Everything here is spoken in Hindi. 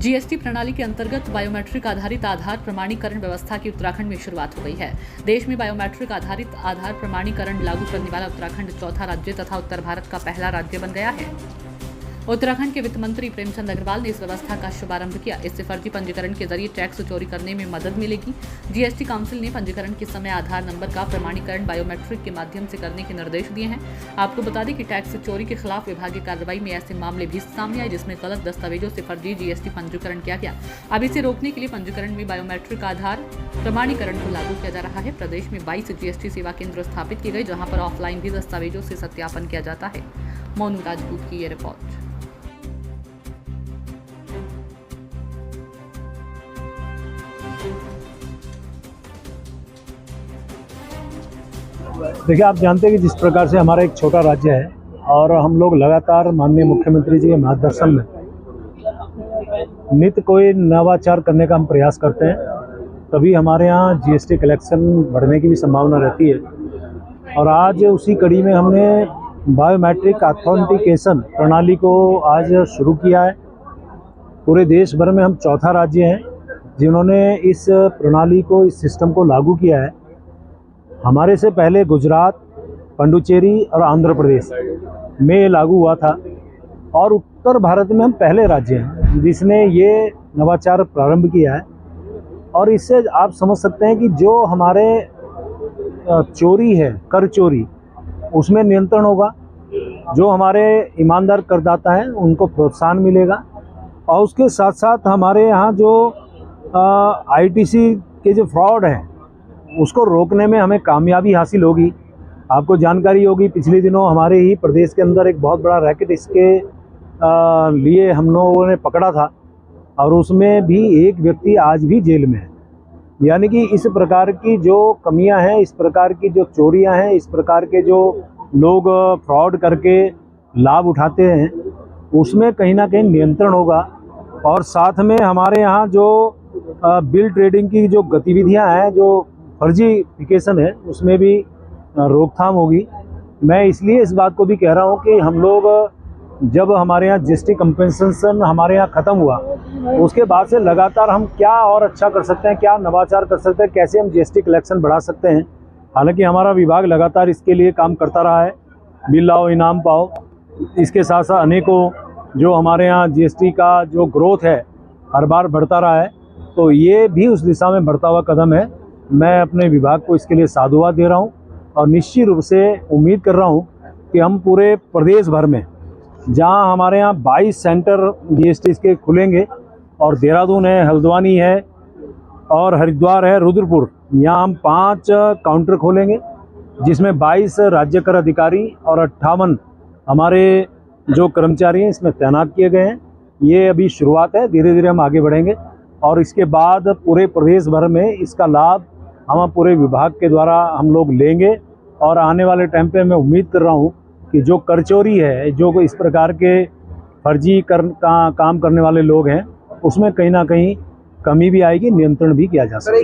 जीएसटी प्रणाली के अंतर्गत बायोमेट्रिक आधारित आधार प्रमाणीकरण व्यवस्था की उत्तराखंड में शुरुआत हो गई है। देश में बायोमेट्रिक आधारित आधार प्रमाणीकरण लागू करने वाला उत्तराखंड चौथा राज्य तथा उत्तर भारत का पहला राज्य बन गया है। उत्तराखंड के वित्त मंत्री प्रेमचंद अग्रवाल ने इस व्यवस्था का शुभारंभ किया। इससे फर्जी पंजीकरण के जरिए टैक्स चोरी करने में मदद मिलेगी। जीएसटी काउंसिल ने पंजीकरण के समय आधार नंबर का प्रमाणीकरण बायोमेट्रिक के माध्यम से करने के निर्देश दिए हैं। आपको बता दें कि टैक्स चोरी के खिलाफ विभागीय कार्रवाई में ऐसे मामले भी सामने आए जिसमें गलत दस्तावेजों से फर्जी जीएसटी पंजीकरण किया गया। अब इसे रोकने के लिए पंजीकरण में बायोमेट्रिक आधार प्रमाणीकरण को लागू किया जा रहा है। प्रदेश में 22 जीएसटी सेवा केंद्र स्थापित किए गए, जहां पर ऑफलाइन भी दस्तावेजों से सत्यापन किया जाता है। मोनू राजपूत की ये रिपोर्ट। देखिए, आप जानते हैं कि जिस प्रकार से हमारा एक छोटा राज्य है और हम लोग लगातार माननीय मुख्यमंत्री जी के मार्गदर्शन में नित्य कोई नवाचार करने का हम प्रयास करते हैं, तभी हमारे यहाँ जीएसटी कलेक्शन बढ़ने की भी संभावना रहती है। और आज उसी कड़ी में हमने बायोमेट्रिक ऑथेंटिकेशन प्रणाली को आज शुरू किया है। पूरे देश भर में हम चौथा राज्य हैं जिन्होंने इस प्रणाली को, इस सिस्टम को लागू किया है। हमारे से पहले गुजरात, पुडुचेरी और आंध्र प्रदेश में लागू हुआ था और उत्तर भारत में हम पहले राज्य हैं जिसने ये नवाचार प्रारंभ किया है। और इससे आप समझ सकते हैं कि जो हमारे चोरी है, कर चोरी, उसमें नियंत्रण होगा। जो हमारे ईमानदार करदाता हैं उनको प्रोत्साहन मिलेगा और उसके साथ साथ हमारे यहाँ जो आईटीसी के जो फ्रॉड हैं उसको रोकने में हमें कामयाबी हासिल होगी। आपको जानकारी होगी, पिछले दिनों हमारे ही प्रदेश के अंदर एक बहुत बड़ा रैकेट इसके लिए हम लोगों ने पकड़ा था और उसमें भी एक व्यक्ति आज भी जेल में है। यानी कि इस प्रकार की जो कमियां हैं, इस प्रकार की जो चोरियां हैं, इस प्रकार के जो लोग फ्रॉड करके लाभ उठाते हैं, उसमें कहीं ना कहीं नियंत्रण होगा। और साथ में हमारे यहाँ जो बिल ट्रेडिंग की जो गतिविधियाँ हैं, जो फर्जीफिकेशन है, उसमें भी रोकथाम होगी। मैं इसलिए इस बात को भी कह रहा हूँ कि हम लोग जब हमारे यहाँ जीएसटी कंपनसेशन हमारे यहाँ ख़त्म हुआ, उसके बाद से लगातार हम क्या और अच्छा कर सकते हैं, क्या नवाचार कर सकते हैं, कैसे हम जीएसटी कलेक्शन बढ़ा सकते हैं। हालांकि हमारा विभाग लगातार इसके लिए काम करता रहा है। बिल लाओ इनाम पाओ, इसके साथ साथ अनेकों जो हमारे यहाँ जीएसटी का जो ग्रोथ है हर बार बढ़ता रहा है, तो ये भी उस दिशा में बढ़ता हुआ कदम है। मैं अपने विभाग को इसके लिए साधुवाद दे रहा हूं और निश्चित रूप से उम्मीद कर रहा हूं कि हम पूरे प्रदेश भर में, जहां हमारे यहाँ 22 सेंटर जीएसटी के खुलेंगे और देहरादून है, हल्द्वानी है और हरिद्वार है, रुद्रपुर, यहाँ हम 5 काउंटर खोलेंगे जिसमें 22 राज्य कर अधिकारी और 58 हमारे जो कर्मचारी हैं इसमें तैनात किए गए हैं। ये अभी शुरुआत है, धीरे धीरे हम आगे बढ़ेंगे और इसके बाद पूरे प्रदेश भर में इसका लाभ हम पूरे विभाग के द्वारा हम लोग लेंगे। और आने वाले टाइम पे मैं उम्मीद कर रहा हूँ कि जो कर चोरी है, जो इस प्रकार के फर्जी काम करने वाले लोग हैं, उसमें कहीं ना कहीं कमी भी आएगी, नियंत्रण भी किया जा सकता है।